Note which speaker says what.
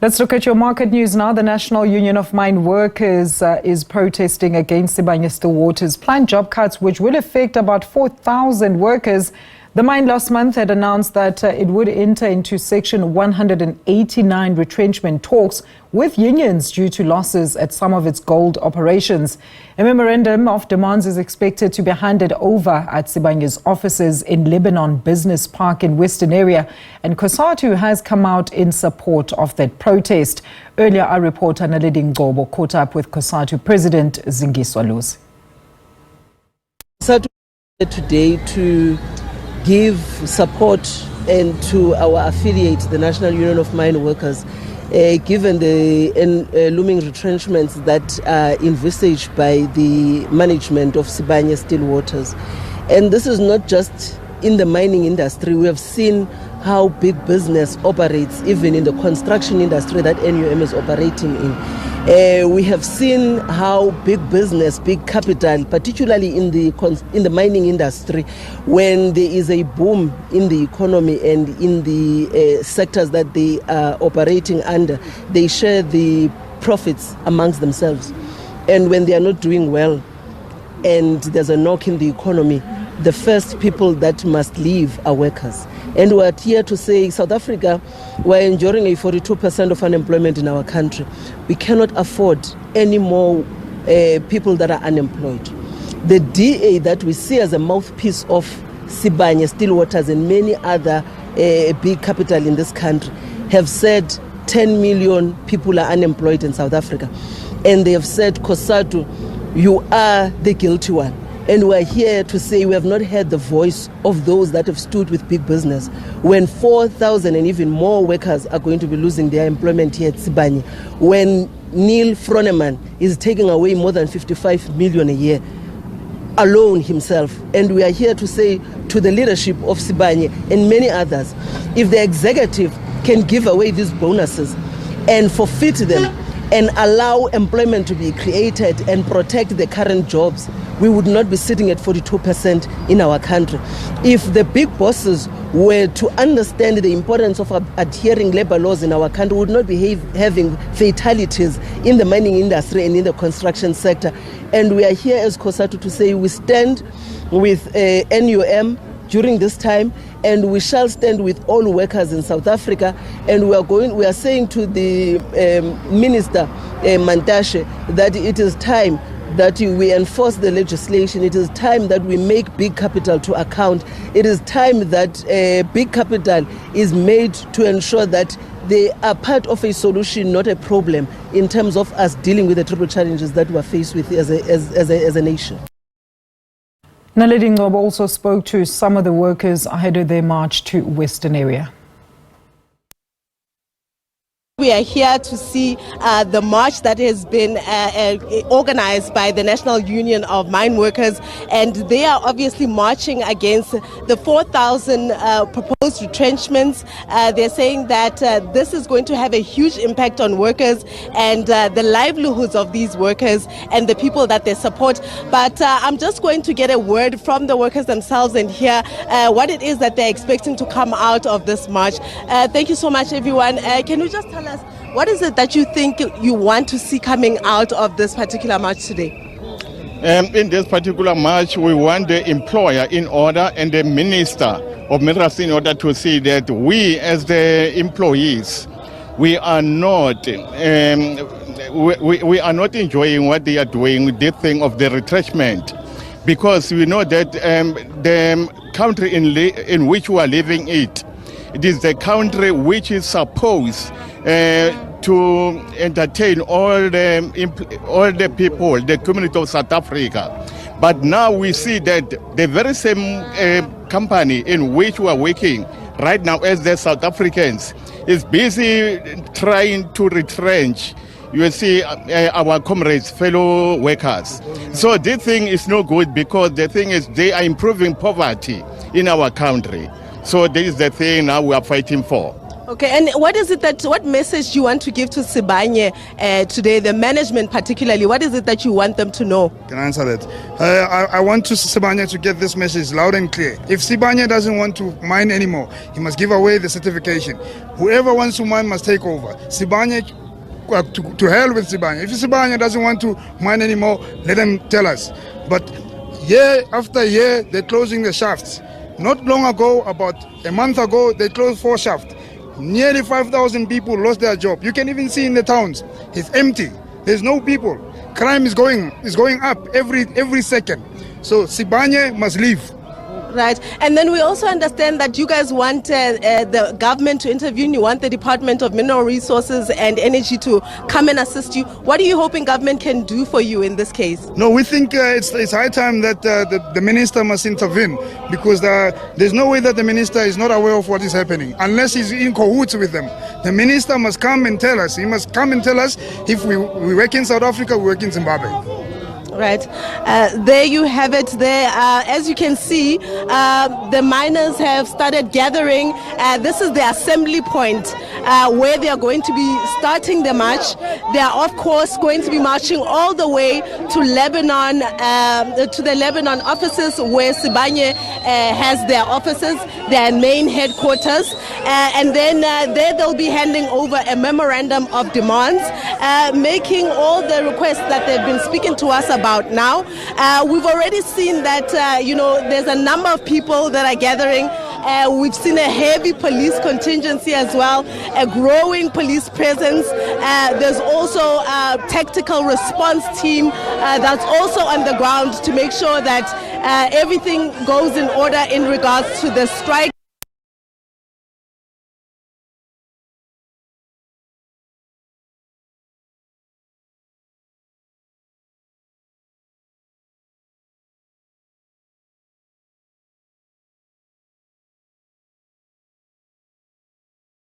Speaker 1: Let's look at your market news now. The National Union of Mine Workers is protesting against Sibanye-Stillwater's planned job cuts, which will affect about 4,000 workers. The mine last month had announced that it would enter into Section 189 retrenchment talks with unions due to losses at some of its gold operations. A memorandum of demands is expected to be handed over at Sibanye's offices in Lebanon Business Park in Western Area, and Cosatu has come out in support of that protest. Earlier, our reporter Naledi Ngcobo caught up with Cosatu President Zingiswa Lusi.
Speaker 2: Cosatu today to give support and to our affiliate, the National Union of Mine Workers, given the looming retrenchments that are envisaged by the management of Sibanye-Stillwaters. And this is not just in the mining industry. We have seen how big business operates, even in the construction industry that NUM is operating in. We have seen how big business, big capital, particularly in the mining industry, when there is a boom in the economy and in the sectors that they are operating under, they share the profits amongst themselves. And when they are not doing well and there's a knock in the economy, the first people that must leave are workers. And we're here to say South Africa, we're enduring a 42% of unemployment in our country. We cannot afford any more people that are unemployed. The DA that we see as a mouthpiece of Sibanye-Stillwaters and many other big capital in this country have said 10 million people are unemployed in South Africa. And they have said, Cosatu, you are the guilty one. And we're here to say we have not heard the voice of those that have stood with big business when 4,000 and even more workers are going to be losing their employment here at Sibanye, when Neil Froneman is taking away more than 55 million a year alone himself. And we are here to say to the leadership of Sibanye and many others, if the executive can give away these bonuses and forfeit them and allow employment to be created and protect the current jobs, we would not be sitting at 42% in our country. If the big bosses were to understand the importance of adhering labor laws in our country, we would not be having fatalities in the mining industry and in the construction sector. And we are here as Cosatu to say we stand with NUM during this time, and we shall stand with all workers in South Africa. And we are saying to the Minister Mantashe that it is time that we enforce the legislation. It is time that we make big capital to account. It is time that big capital is made to ensure that they are part of a solution, not a problem, in terms of us dealing with the triple challenges that we are faced with as a nation.
Speaker 1: Naledi Ngcobo also spoke to some of the workers ahead of their march to Western Area.
Speaker 3: We are here to see the march that has been organized by the National Union of Mine Workers, and they are obviously marching against the 4,000 proposed retrenchments. They're saying that this is going to have a huge impact on workers and the livelihoods of these workers and the people that they support. But I'm just going to get a word from the workers themselves and hear what it is that they're expecting to come out of this march. Thank you so much, everyone. Can you just tell us, what is it that you think you want to see coming out of this particular march today?
Speaker 4: In this particular march, we want the employer in order and the Minister of Minerals in order to see that we as the employees, we are not we are not enjoying what they are doing with this thing of the retrenchment, because we know that the country in which we are living it is the country which is supposed to entertain all the people, the community of South Africa. But now we see that the very same company in which we are working right now as the South Africans is busy trying to retrench, you see, our comrades, fellow workers. So this thing is no good, because the thing is they are improving poverty in our country. So this is the thing now we are fighting for.
Speaker 3: Okay, and what message do you want to give to Sibanye today, the management particularly? What is it that you want them to know?
Speaker 5: Can I answer that? I want Sibanye to get this message loud and clear. If Sibanye doesn't want to mine anymore, he must give away the certification. Whoever wants to mine must take over. Sibanye, to hell with Sibanye. If Sibanye doesn't want to mine anymore, let them tell us. But year after year, they're closing the shafts. Not long ago, about a month ago, they closed 4 shafts. Nearly 5,000 people lost their job. You can even see in the towns, it's empty. There's no people. Crime is going up every second. So Sibanye must leave.
Speaker 3: Right, and then we also understand that you guys want the government to intervene. You want the Department of Mineral Resources and Energy to come and assist you. What are you hoping government can do for you in this case?
Speaker 5: No, we think it's high time that the minister must intervene, because there's no way that the minister is not aware of what is happening unless he's in cahoots with them. The minister must come and tell us. He must come and tell us if we work in South Africa, we work in Zimbabwe.
Speaker 3: Right, there you have it there. As you can see, the miners have started gathering. This is the assembly point where they are going to be starting the march. They are of course going to be marching all the way to Lebanon, to the Lebanon offices where Sibanye has their offices, their main headquarters, and then there they'll be handing over a memorandum of demands, making all the requests that they've been speaking to us about now. We've already seen that there's a number of people that are gathering. We've seen a heavy police contingency as well, a growing police presence. There's also a tactical response team that's also on the ground to make sure that everything goes in order in regards to the strike.